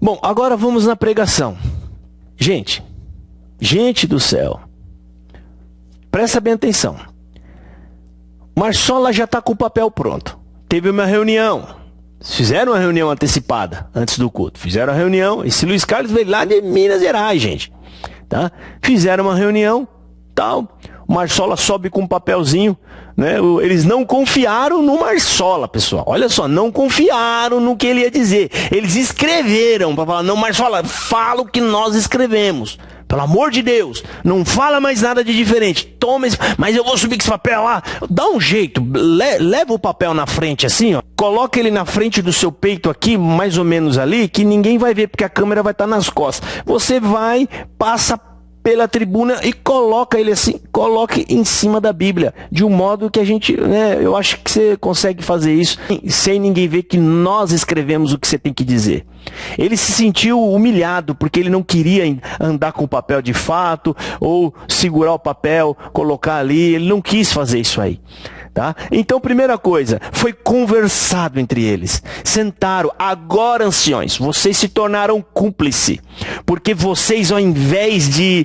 Bom, agora vamos na pregação. Gente do céu, presta bem atenção. Marsola já está com o papel pronto. Teve uma reunião. Fizeram uma reunião antecipada antes do culto. Fizeram a reunião. Esse Luiz Carlos veio lá de Minas Gerais, gente. Tá? Fizeram uma reunião, tal. O Marsola sobe com um papelzinho, né? Eles não confiaram no Marsola, pessoal. Olha só, não confiaram no que ele ia dizer. Eles escreveram para falar: não, Marsola, fala o que nós escrevemos. Pelo amor de Deus, não fala mais nada de diferente. Toma esse... Mas eu vou subir com esse papel lá. Dá um jeito, leva o papel na frente assim, ó. Coloca ele na frente do seu peito aqui, mais ou menos ali, que ninguém vai ver, porque a câmera vai estar nas costas. Você vai, passa pela tribuna e coloca ele assim, coloque em cima da Bíblia, de um modo que a gente, né, eu acho que você consegue fazer isso sem ninguém ver que nós escrevemos o que você tem que dizer. Ele se sentiu humilhado porque ele não queria andar com o papel de fato ou segurar o papel, colocar ali, ele não quis fazer isso aí. Tá? Então, primeira coisa, foi conversado entre eles. Sentaram. Agora, anciões, vocês se tornaram cúmplices, porque vocês, ao invés de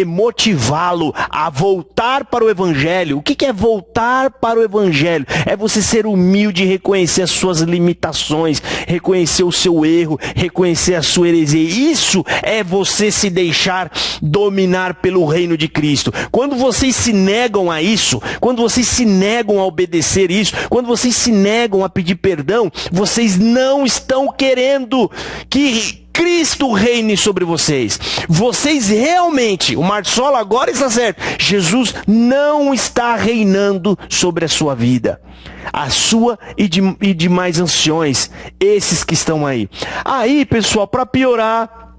motivá-lo a voltar para o Evangelho. O que é voltar para o Evangelho? É você ser humilde, reconhecer as suas limitações, reconhecer o seu erro, reconhecer a sua heresia. Isso é você se deixar dominar pelo reino de Cristo. Quando vocês se negam a isso, quando vocês se negam a obedecer isso, quando vocês se negam a pedir perdão, vocês não estão querendo que Cristo reine sobre vocês. Vocês realmente, o Marsola agora está certo, Jesus não está reinando sobre a sua vida. A sua e de mais anciões, esses que estão aí. Aí, pessoal, para piorar,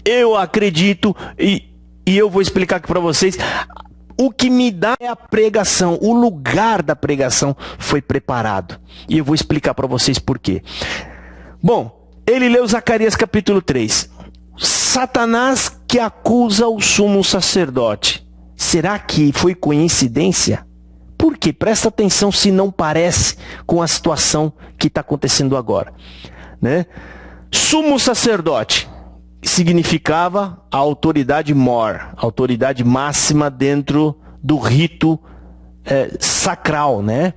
eu acredito, e eu vou explicar aqui para vocês, o que me dá é a pregação, o lugar da pregação foi preparado. E eu vou explicar para vocês por quê. Bom, ele leu Zacarias capítulo 3. Satanás que acusa o sumo sacerdote. Será que foi coincidência? Por quê? Presta atenção se não parece com a situação que está acontecendo agora. Né? Sumo sacerdote significava a autoridade mor, a autoridade máxima dentro do rito sacral, né?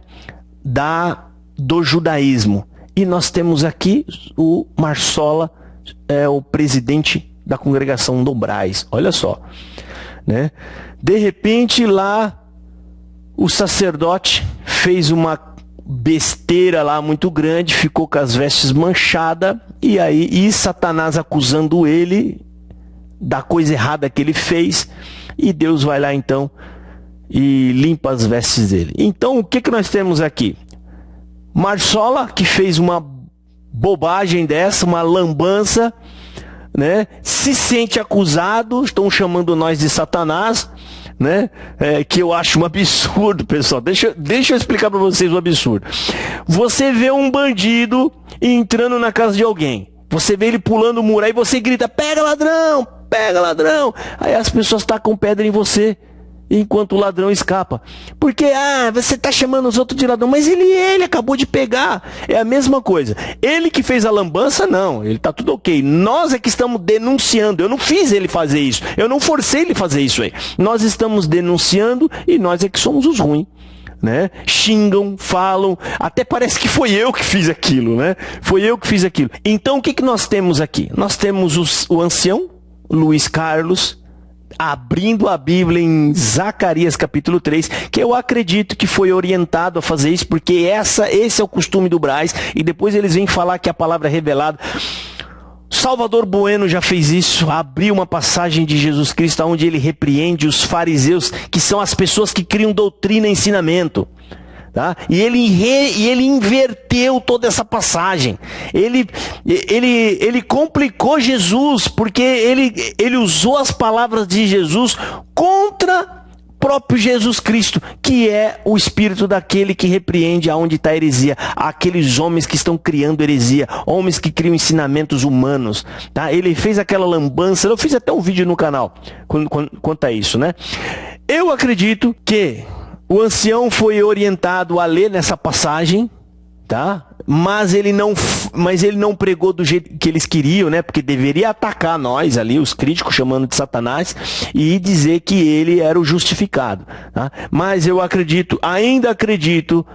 Do judaísmo. E nós temos aqui o Marsola, o presidente da congregação do Braz. Olha só, né? De repente lá o sacerdote fez uma besteira lá muito grande, ficou com as vestes manchadas, e Satanás acusando ele da coisa errada que ele fez, e Deus vai lá então e limpa as vestes dele. Então o que nós temos aqui? Marsola, que fez uma bobagem dessa, uma lambança, né? Se sente acusado, estão chamando nós de Satanás, né? Que eu acho um absurdo, pessoal. Deixa eu explicar para vocês o absurdo. Você vê um bandido entrando na casa de alguém, você vê ele pulando o muro, aí você grita: pega ladrão, pega ladrão. Aí as pessoas tacam pedra em você enquanto o ladrão escapa. Porque, você está chamando os outros de ladrão, mas ele acabou de pegar. É a mesma coisa. Ele que fez a lambança, não, ele está tudo ok. Nós é que estamos denunciando. Eu não fiz ele fazer isso, eu não forcei ele fazer isso aí. Nós estamos denunciando e nós é que somos os ruins, né? Xingam, falam, até parece que foi eu que fiz aquilo, né? Foi eu que fiz aquilo. Então o que nós temos aqui? Nós temos o ancião Luiz Carlos abrindo a Bíblia em Zacarias capítulo 3, que eu acredito que foi orientado a fazer isso, porque esse é o costume do Braz, e depois eles vêm falar que a palavra é revelada. Salvador Bueno já fez isso, abriu uma passagem de Jesus Cristo onde ele repreende os fariseus, que são as pessoas que criam doutrina e ensinamento. Tá? E ele inverteu toda essa passagem. Ele complicou Jesus, porque ele usou as palavras de Jesus contra próprio Jesus Cristo, que é o espírito daquele que repreende aonde está a heresia, aqueles homens que estão criando heresia, homens que criam ensinamentos humanos. Tá? Ele fez aquela lambança, eu fiz até um vídeo no canal quanto a isso, né? Eu acredito que o ancião foi orientado a ler nessa passagem, tá? mas ele não pregou do jeito que eles queriam, né? Porque deveria atacar nós ali, os críticos chamando de Satanás, e dizer que ele era o justificado, tá? Mas eu ainda acredito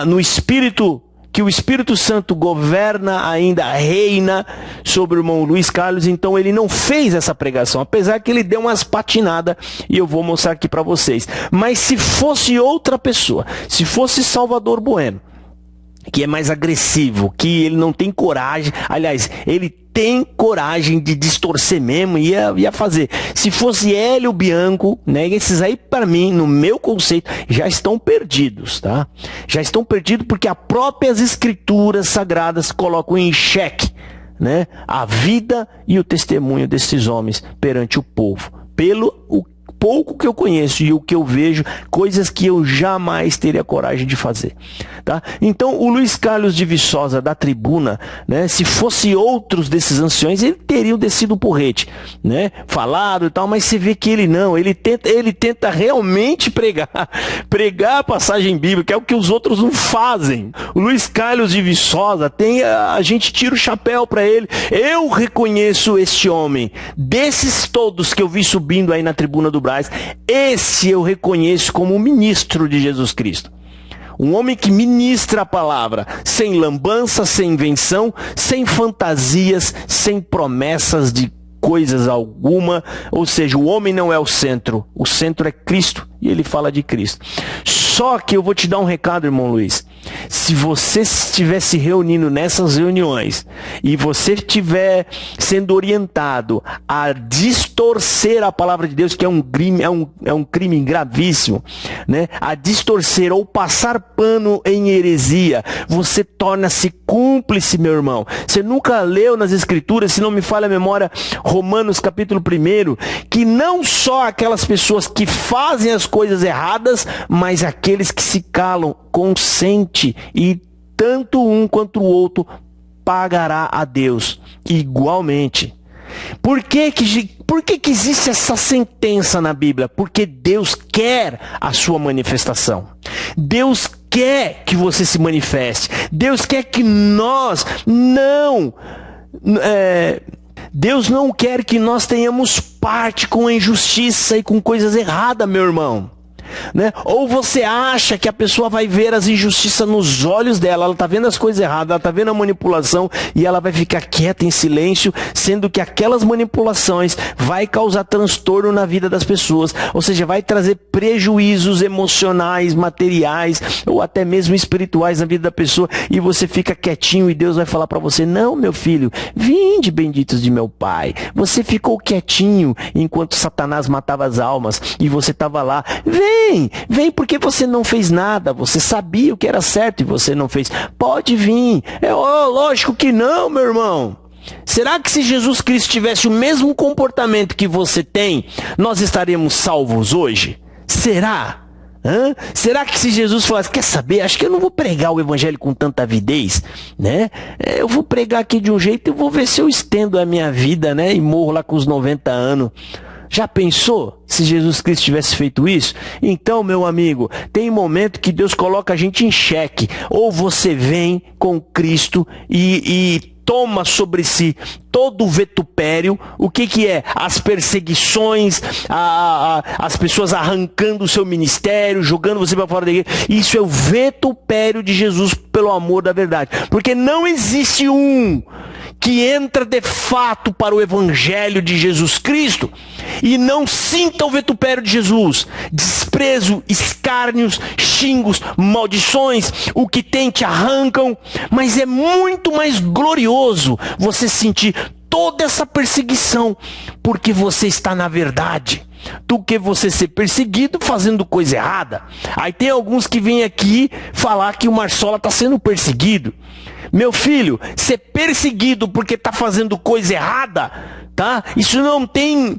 no Espírito, que o Espírito Santo governa, ainda reina sobre o irmão Luiz Carlos. Então ele não fez essa pregação, apesar que ele deu umas patinadas, e eu vou mostrar aqui para vocês. Mas se fosse outra pessoa, se fosse Salvador Bueno, que é mais agressivo, que ele não tem coragem, aliás, ele tem coragem de distorcer mesmo, ia fazer. Se fosse Hélio Bianco, né, esses aí, para mim, no meu conceito, já estão perdidos, tá? Já estão perdidos porque as próprias escrituras sagradas colocam em xeque, né, a vida e o testemunho desses homens perante o povo. Pelo pouco que eu conheço e o que eu vejo, coisas que eu jamais teria coragem de fazer, tá? Então, o Luiz Carlos de Viçosa, da tribuna, né, se fosse outros desses anciões, ele teria descido o porrete, né, falado e tal, mas você vê que ele não, ele tenta realmente pregar a passagem bíblica, é o que os outros não fazem. O Luiz Carlos de Viçosa, a gente tira o chapéu para ele. Eu reconheço este homem, desses todos que eu vi subindo aí na tribuna do Brás, esse eu reconheço como um ministro de Jesus Cristo. Um homem que ministra a palavra, sem lambança, sem invenção, sem fantasias, sem promessas de coisas alguma. Ou seja, o homem não é o centro é Cristo, e ele fala de Cristo. Só que eu vou te dar um recado, irmão Luiz. Se você estiver se reunindo nessas reuniões e você estiver sendo orientado a distorcer a palavra de Deus, que é um crime gravíssimo, né? A distorcer ou passar pano em heresia, você torna-se cúmplice, meu irmão. Você nunca leu nas Escrituras, se não me falha a memória, Romanos capítulo 1, que não só aquelas pessoas que fazem as coisas erradas, mas aqueles que se calam, consente, e tanto um quanto o outro pagará a Deus igualmente. Por que existe essa sentença na Bíblia? Porque Deus quer a sua manifestação. Deus quer que você se manifeste. Deus quer que nós Deus não quer que nós tenhamos parte com a injustiça e com coisas erradas, meu irmão. Né? Ou você acha que a pessoa vai ver as injustiças nos olhos dela, ela está vendo as coisas erradas, ela está vendo a manipulação, e ela vai ficar quieta em silêncio, sendo que aquelas manipulações vai causar transtorno na vida das pessoas, ou seja, vai trazer prejuízos emocionais, materiais, ou até mesmo espirituais na vida da pessoa, e você fica quietinho, e Deus vai falar para você: não, meu filho, vinde, benditos de meu Pai. Você ficou quietinho enquanto Satanás matava as almas, e você estava lá. Vem porque você não fez nada, você sabia o que era certo e você não fez. Pode vir. Lógico que não, meu irmão. Será que se Jesus Cristo tivesse o mesmo comportamento que você tem, nós estaríamos salvos hoje? Será? Será que se Jesus falasse: quer saber, acho que eu não vou pregar o evangelho com tanta avidez, né? Eu vou pregar aqui de um jeito e vou ver se eu estendo a minha vida, né? E morro lá com os 90 anos. Já pensou se Jesus Cristo tivesse feito isso? Então, meu amigo, tem momento que Deus coloca a gente em xeque. Ou você vem com Cristo e toma sobre si todo o vitupério. O que é? As perseguições, as pessoas arrancando o seu ministério, jogando você para fora da igreja. Isso é o vitupério de Jesus, pelo amor da verdade. Porque não existe um que entra de fato para o evangelho de Jesus Cristo e não sinta o vitupério de Jesus. Desprezo, escárnios, xingos, maldições, o que tem te arrancam. Mas é muito mais glorioso você sentir toda essa perseguição porque você está na verdade, do que você ser perseguido fazendo coisa errada. Aí tem alguns que vêm aqui falar que o Marsola está sendo perseguido. Meu filho, ser perseguido porque está fazendo coisa errada, tá? Isso não tem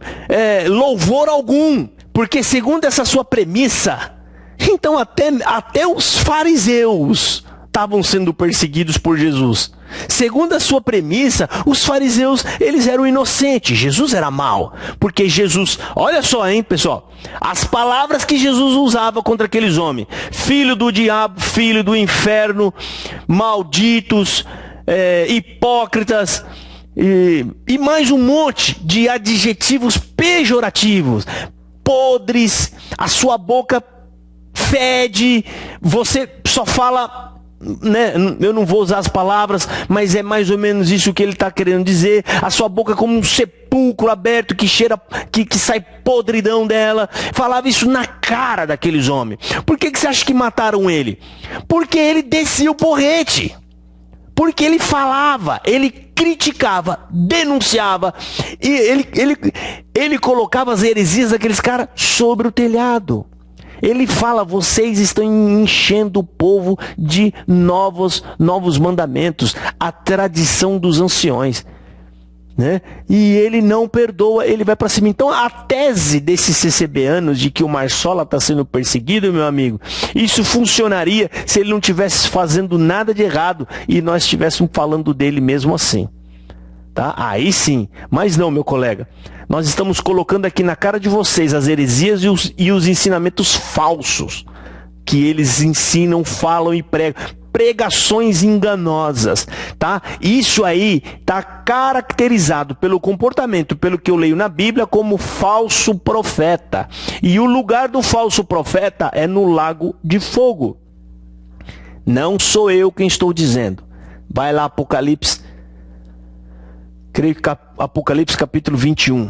louvor algum. Porque segundo essa sua premissa, então até os fariseus, estavam sendo perseguidos por Jesus? Segundo a sua premissa, os fariseus, eles eram inocentes. Jesus era mau. Porque Jesus, olha só, hein, pessoal, as palavras que Jesus usava contra aqueles homens: filho do diabo, filho do inferno, malditos, hipócritas, e mais um monte de adjetivos pejorativos. Podres, a sua boca fede, você só fala, né? Eu não vou usar as palavras, mas é mais ou menos isso que ele está querendo dizer. A sua boca como um sepulcro aberto que cheira, que sai podridão dela. Falava isso na cara daqueles homens. Por que você acha que mataram ele? Porque ele descia o porrete. Porque ele falava, ele criticava, denunciava, e ele colocava as heresias daqueles caras sobre o telhado. Ele fala: vocês estão enchendo o povo de novos mandamentos, a tradição dos anciões, né? E ele não perdoa, ele vai para cima. Então a tese desses CCBanos de que o Marsola está sendo perseguido, meu amigo, isso funcionaria se ele não estivesse fazendo nada de errado e nós estivéssemos falando dele mesmo assim, tá? Aí sim. Mas não, meu colega, nós estamos colocando aqui na cara de vocês as heresias e os ensinamentos falsos que eles ensinam, falam e pregam. Pregações enganosas, tá? Isso aí tá caracterizado pelo comportamento, pelo que eu leio na Bíblia, como falso profeta. E o lugar do falso profeta é no lago de fogo. Não sou eu quem estou dizendo. Vai lá, Apocalipse, creio que Apocalipse capítulo 21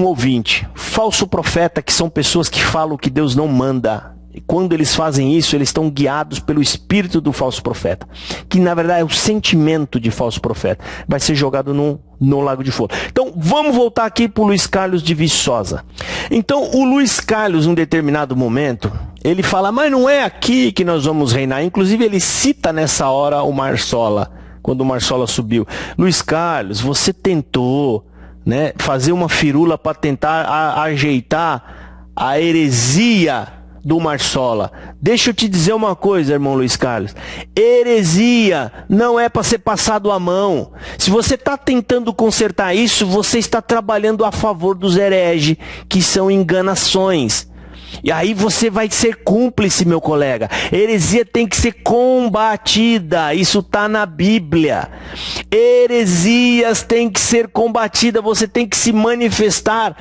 ou 20. Falso profeta, que são pessoas que falam o que Deus não manda. E quando eles fazem isso, eles estão guiados pelo espírito do falso profeta, que na verdade é o sentimento de falso profeta. Vai ser jogado no lago de fogo. Então vamos voltar aqui para o Luiz Carlos de Viçosa. Então o Luiz Carlos, em um determinado momento, ele fala: mas não é aqui que nós vamos reinar. Inclusive ele cita nessa hora o Marsola, quando o Marsola subiu. Luiz Carlos, você tentou, né, fazer uma firula para tentar ajeitar a heresia do Marsola. Deixa eu te dizer uma coisa, irmão Luiz Carlos. Heresia não é para ser passado a mão. Se você está tentando consertar isso, você está trabalhando a favor dos hereges, que são enganações. E aí você vai ser cúmplice, meu colega. Heresia tem que ser combatida. Isso está na Bíblia. Heresias têm que ser combatidas. Você tem que se manifestar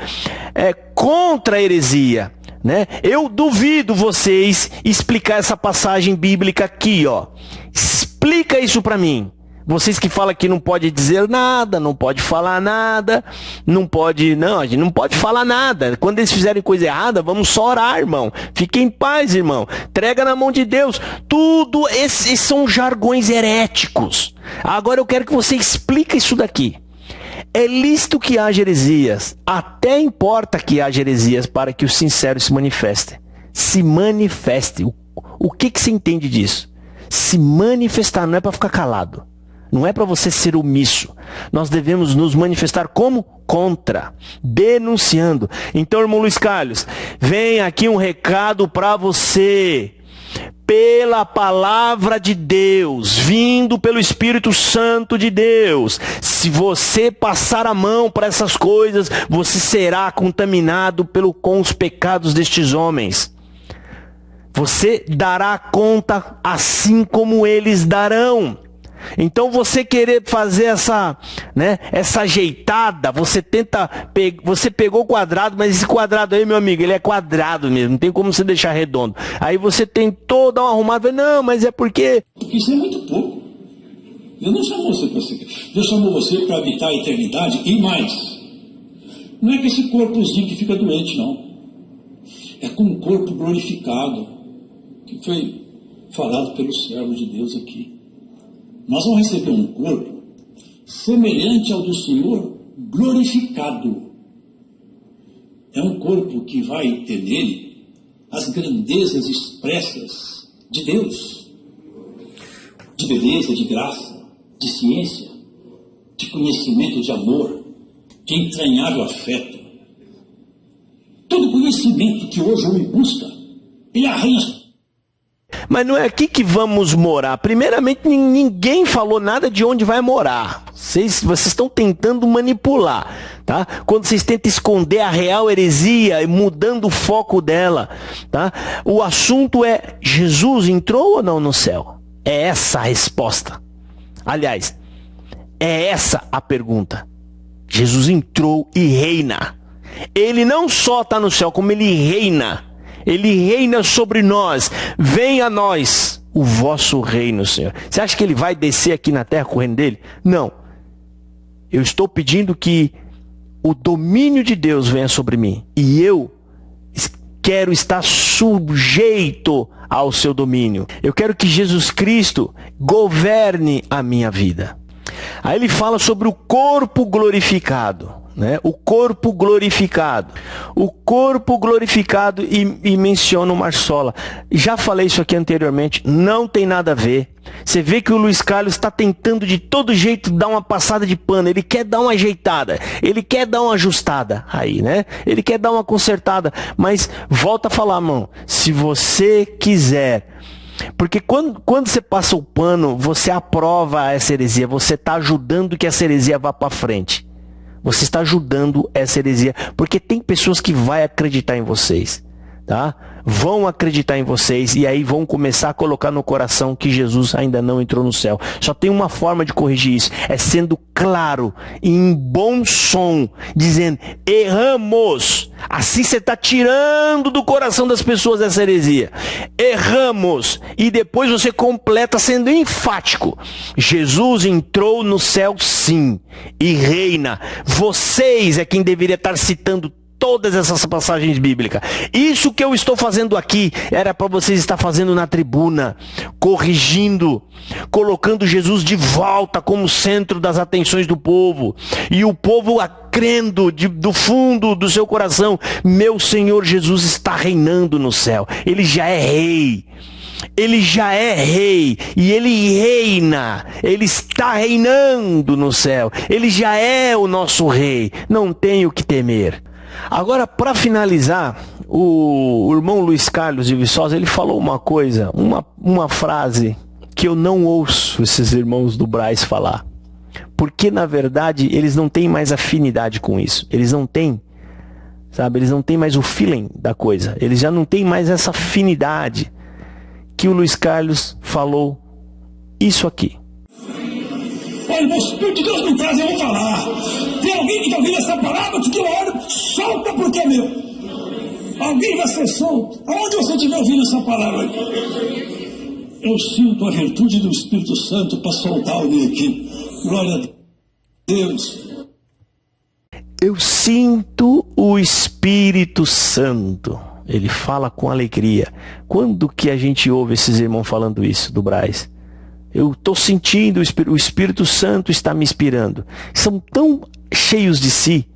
contra a heresia, né? Eu duvido vocês explicar essa passagem bíblica aqui, ó. Explica isso para mim. Vocês que falam que não pode dizer nada, não pode falar nada, a gente não pode falar nada. Quando eles fizerem coisa errada, vamos só orar, irmão. Fique em paz, irmão. Entrega na mão de Deus. Tudo esses são jargões heréticos. Agora eu quero que você explique isso daqui. É lícito que haja heresias, até importa que haja heresias para que os sinceros se manifestem. Se manifeste. O que você entende disso? Se manifestar não é para ficar calado. Não é para você ser omisso. Nós devemos nos manifestar como? Contra. Denunciando. Então, irmão Luiz Carlos, vem aqui um recado para você. Pela palavra de Deus, vindo pelo Espírito Santo de Deus, se você passar a mão para essas coisas, você será contaminado com os pecados destes homens. Você dará conta assim como eles darão. Então você querer fazer essa ajeitada, você pegou o quadrado, mas esse quadrado aí, meu amigo, ele é quadrado mesmo, não tem como você deixar redondo. Aí você tentou dar uma arrumada, não, mas é porque isso é muito pouco. Deus não chamou você para ser. Deus chamou você para habitar a eternidade e mais. Não é que esse corpozinho que fica doente, não. É com um corpo glorificado, que foi falado pelo servo de Deus aqui. Nós vamos receber um corpo semelhante ao do Senhor, glorificado. É um corpo que vai ter nele as grandezas expressas de Deus, de beleza, de graça, de ciência, de conhecimento, de amor, de entranhável afeto. Todo conhecimento que hoje o homem busca, ele arranja. Mas não é aqui que vamos morar. Primeiramente, ninguém falou nada de onde vai morar. Vocês estão tentando manipular, tá? Quando vocês tentam esconder a real heresia, mudando o foco dela, tá? O assunto é: Jesus entrou ou não no céu? É essa a resposta. Aliás, é essa a pergunta. Jesus entrou e reina. Ele não só está no céu, como ele reina. Ele reina sobre nós. Venha a nós o vosso reino, Senhor. Você acha que ele vai descer aqui na terra com o reino dele? Não. Eu estou pedindo que o domínio de Deus venha sobre mim. E eu quero estar sujeito ao seu domínio. Eu quero que Jesus Cristo governe a minha vida. Aí ele fala sobre o corpo glorificado, né? O corpo glorificado. O corpo glorificado e menciona o Marsola. Já falei isso aqui anteriormente, não tem nada a ver. Você vê que o Luiz Carlos está tentando de todo jeito dar uma passada de pano. Ele quer dar uma ajeitada, ele quer dar uma ajustada aí, né? Ele quer dar uma consertada, mas volta a falar, mão, se você quiser. Porque quando você passa o pano, você aprova essa heresia, você está ajudando que essa heresia vá para frente. Você está ajudando essa heresia, porque tem pessoas que vão acreditar em vocês, tá? Vão acreditar em vocês e aí vão começar a colocar no coração que Jesus ainda não entrou no céu. Só tem uma forma de corrigir isso, é sendo claro, em bom som, dizendo: erramos. Assim você está tirando do coração das pessoas essa heresia. Erramos. E depois você completa sendo enfático: Jesus entrou no céu sim, e reina. Vocês é quem deveria estar citando todas essas passagens bíblicas. Isso que eu estou fazendo aqui era para vocês estar fazendo na tribuna, corrigindo, colocando Jesus de volta como centro das atenções do povo, e o povo crendo do fundo do seu coração: meu Senhor Jesus está reinando no céu, ele já é rei. Ele já é rei e ele reina, ele está reinando no céu, ele já é o nosso rei, não tem o que temer. Agora, para finalizar, o irmão Luiz Carlos de Viçosa, ele falou uma coisa, uma frase que eu não ouço esses irmãos do Braz falar. Porque, na verdade, eles não têm mais afinidade com isso. Eles não têm, sabe? Eles não têm mais o feeling da coisa. Eles já não têm mais essa afinidade que o Luiz Carlos falou isso aqui. Olha, o Espírito de Deus me traz, eu vou falar. Tem alguém que está ouvindo essa palavra que eu olho, solta porque é meu. Alguém vai ser solto. Aonde você estiver ouvindo essa palavra? Eu sinto a virtude do Espírito Santo para soltar alguém aqui. Glória a Deus. Eu sinto o Espírito Santo. Ele fala com alegria. Quando que a gente ouve esses irmãos falando isso do Braz? Eu estou sentindo, o Espírito Santo está me inspirando. São tão cheios de si,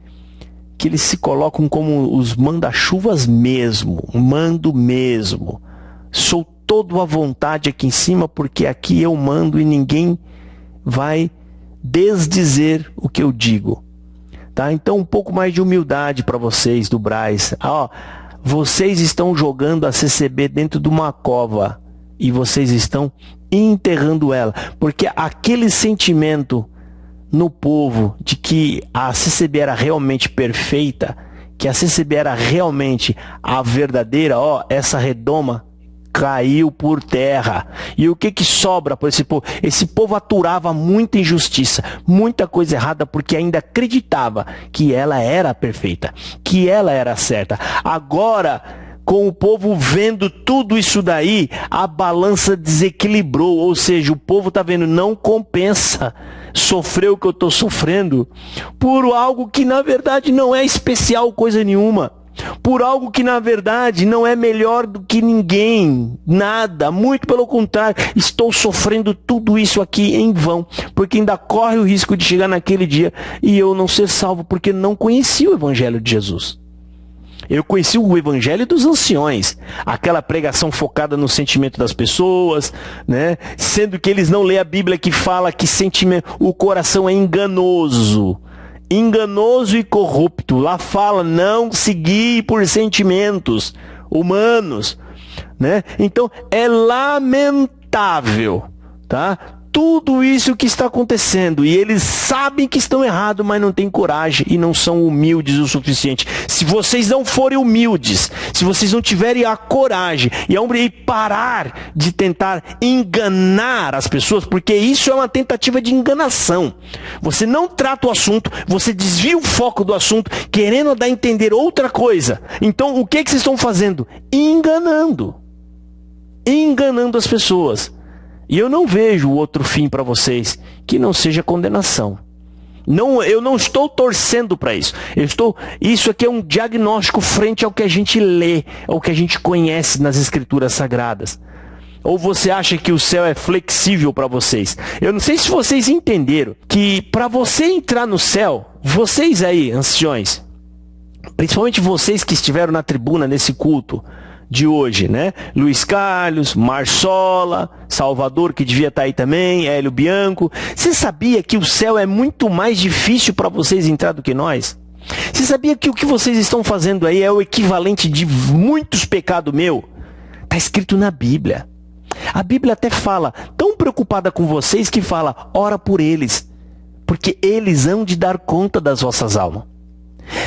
que eles se colocam como os manda-chuvas mesmo, mando mesmo. Sou todo à vontade aqui em cima, porque aqui eu mando e ninguém vai desdizer o que eu digo. Tá? Então um pouco mais de humildade para vocês do Braz. Vocês estão jogando a CCB dentro de uma cova e vocês estão enterrando ela, porque aquele sentimento no povo de que a CCB era realmente perfeita, que a CCB era realmente a verdadeira, essa redoma caiu por terra. E o que sobra para esse povo? Esse povo aturava muita injustiça, muita coisa errada, porque ainda acreditava que ela era perfeita, que ela era certa. Agora, com o povo vendo tudo isso daí, a balança desequilibrou, ou seja, o povo está vendo, não compensa sofrer o que eu estou sofrendo por algo que na verdade não é especial coisa nenhuma, por algo que na verdade não é melhor do que ninguém, nada, muito pelo contrário, estou sofrendo tudo isso aqui em vão, porque ainda corre o risco de chegar naquele dia e eu não ser salvo, porque não conheci o Evangelho de Jesus. Eu conheci o Evangelho dos anciões, aquela pregação focada no sentimento das pessoas, né? Sendo que eles não lêem a Bíblia, que fala que o coração é enganoso e corrupto. Lá fala: não seguir por sentimentos humanos, né? Então é lamentável, tá? Tudo isso que está acontecendo, e eles sabem que estão errados, mas não têm coragem e não são humildes o suficiente. Se vocês não forem humildes, se vocês não tiverem a coragem e parar de tentar enganar as pessoas, porque isso é uma tentativa de enganação. Você não trata o assunto, você desvia o foco do assunto, querendo dar a entender outra coisa. Então o que vocês estão fazendo? Enganando as pessoas. E eu não vejo outro fim para vocês que não seja condenação. Eu não estou torcendo para isso. Isso aqui é um diagnóstico frente ao que a gente lê, ao que a gente conhece nas Escrituras Sagradas. Ou você acha que o céu é flexível para vocês? Eu não sei se vocês entenderam que para você entrar no céu, vocês aí, anciões, principalmente vocês que estiveram na tribuna nesse culto de hoje, né? Luiz Carlos, Marsola, Salvador, que devia estar aí também, Hélio Bianco. Você sabia que o céu é muito mais difícil para vocês entrar do que nós? Você sabia que o que vocês estão fazendo aí é o equivalente de muitos pecados meus? Está escrito na Bíblia. A Bíblia até fala, tão preocupada com vocês, que fala, ora por eles, porque eles hão de dar conta das vossas almas.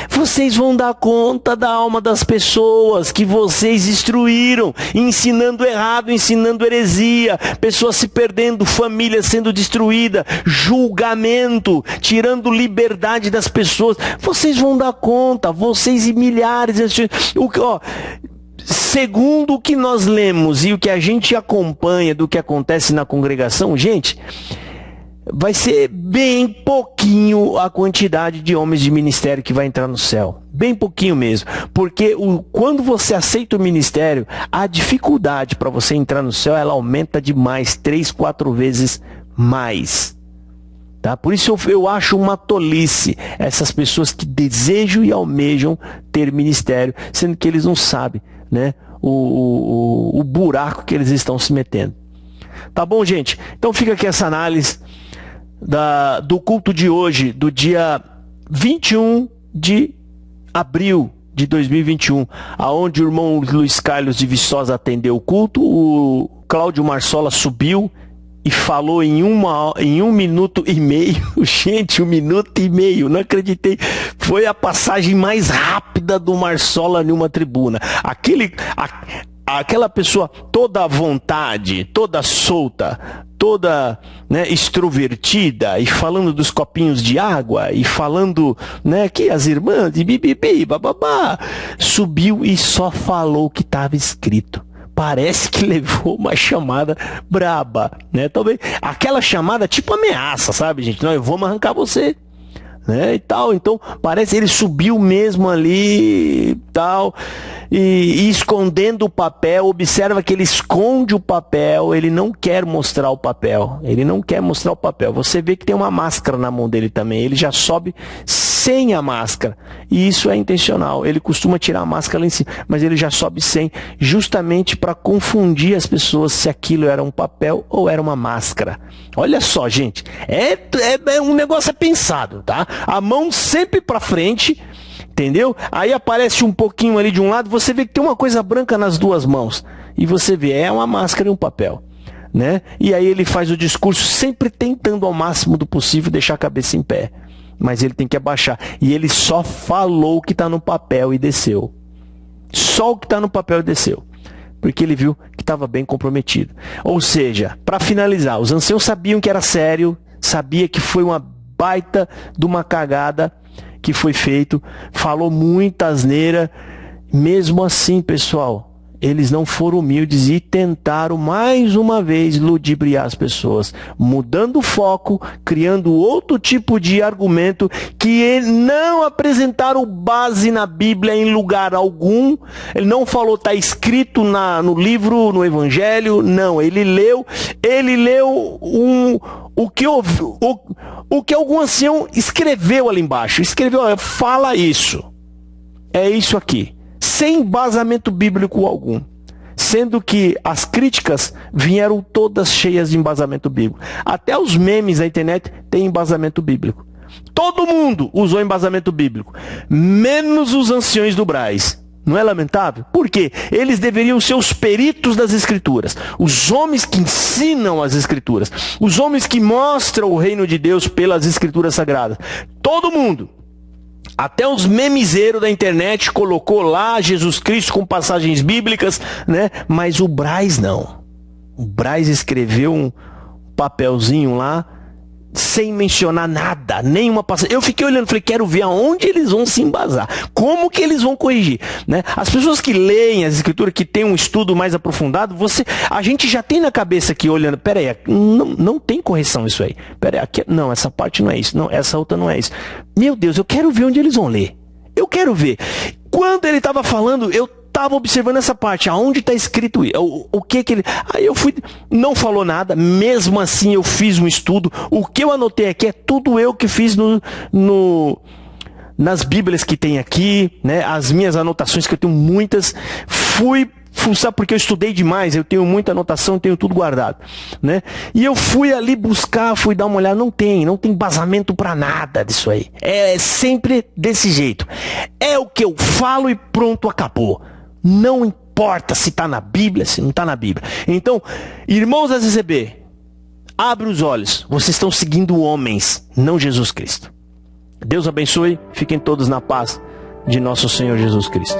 Vocês vão dar conta da alma das pessoas que vocês instruíram, ensinando errado, ensinando heresia, pessoas se perdendo, famílias sendo destruídas, julgamento, tirando liberdade das pessoas. Vocês vão dar conta, vocês e milhares. Segundo o que nós lemos e o que a gente acompanha do que acontece na congregação, gente, vai ser bem pouquinho a quantidade de homens de ministério que vai entrar no céu. Bem pouquinho mesmo. Porque quando você aceita o ministério, a dificuldade para você entrar no céu, ela aumenta demais, 3, 4 vezes mais. Tá? Por isso eu acho uma tolice essas pessoas que desejam e almejam ter ministério, sendo que eles não sabem, né, o buraco que eles estão se metendo. Tá bom, gente? Então fica aqui essa análise do culto de hoje, do dia 21 de abril de 2021, aonde o irmão Luiz Carlos de Viçosa atendeu o culto, o Cláudio Marsola subiu e falou em 1 minuto e meio. Gente, 1 minuto e meio, não acreditei. Foi a passagem mais rápida do Marsola em uma tribuna. Aquela pessoa toda à vontade, toda solta, toda, né, extrovertida, e falando dos copinhos de água, e falando, né, que as irmãs, e bibibi, bababá, subiu e só falou o que estava escrito. Parece que levou uma chamada braba, né? Talvez aquela chamada tipo ameaça, sabe, gente? Não, eu vou arrancar você, né, e tal. Então parece ele subiu mesmo ali, tal, e escondendo o papel. Observa que ele esconde o papel, ele não quer mostrar o papel, você vê que tem uma máscara na mão dele também, ele já sobe sem a máscara, e isso é intencional. Ele costuma tirar a máscara lá em cima, mas ele já sobe sem, justamente para confundir as pessoas se aquilo era um papel ou era uma máscara. Olha só, gente, é um negócio pensado, tá? A mão sempre para frente, entendeu? Aí aparece um pouquinho ali de um lado, você vê que tem uma coisa branca nas duas mãos, e você vê, é uma máscara e um papel, né? E aí ele faz o discurso sempre tentando ao máximo do possível deixar a cabeça em pé, mas ele tem que abaixar, e ele só falou o que está no papel e desceu. Só o que está no papel e desceu, porque ele viu que estava bem comprometido. Ou seja, para finalizar, os anciãos sabiam que era sério, sabia que foi uma baita de uma cagada que foi feito, falou muita asneira. Mesmo assim, pessoal, eles não foram humildes e tentaram mais uma vez ludibriar as pessoas, mudando o foco, criando outro tipo de argumento que não apresentaram base na Bíblia em lugar algum. Ele não falou, está escrito no livro, no Evangelho, não. Ele leu o que algum ancião escreveu ali embaixo. Escreveu, fala isso. É isso aqui. Sem embasamento bíblico algum. Sendo que as críticas vieram todas cheias de embasamento bíblico. Até os memes na internet têm embasamento bíblico. Todo mundo usou embasamento bíblico. Menos os anciões do Brás. Não é lamentável? Por quê? Eles deveriam ser os peritos das Escrituras, os homens que ensinam as Escrituras, os homens que mostram o reino de Deus pelas Escrituras Sagradas. Todo mundo, até os memezeiros da internet colocou lá Jesus Cristo com passagens bíblicas, né? Mas o Braz não. O Braz escreveu um papelzinho lá, sem mencionar nada, nenhuma passagem. Eu fiquei olhando, falei, quero ver aonde eles vão se embasar, como que eles vão corrigir, né? As pessoas que leem as Escrituras, que têm um estudo mais aprofundado, a gente já tem na cabeça aqui, olhando, peraí, não tem correção isso aí, peraí, aqui, não, essa parte não é isso, não, essa outra não é isso. Meu Deus, eu quero ver onde eles vão ler, eu quero ver. Quando ele estava falando, eu estava observando essa parte, aonde está escrito o que ele... Aí eu fui, não falou nada, mesmo assim eu fiz um estudo, o que eu anotei aqui é tudo eu que fiz nas bíblias que tem aqui, né? As minhas anotações, que eu tenho muitas, fui fuçar porque eu estudei demais, eu tenho muita anotação, tenho tudo guardado, né? E eu fui ali buscar, fui dar uma olhada, não tem embasamento para nada disso aí, é sempre desse jeito, é o que eu falo e pronto, acabou. Não importa se está na Bíblia, se não está na Bíblia. Então, irmãos da ZZB, abre os olhos. Vocês estão seguindo homens, não Jesus Cristo. Deus abençoe. Fiquem todos na paz de nosso Senhor Jesus Cristo.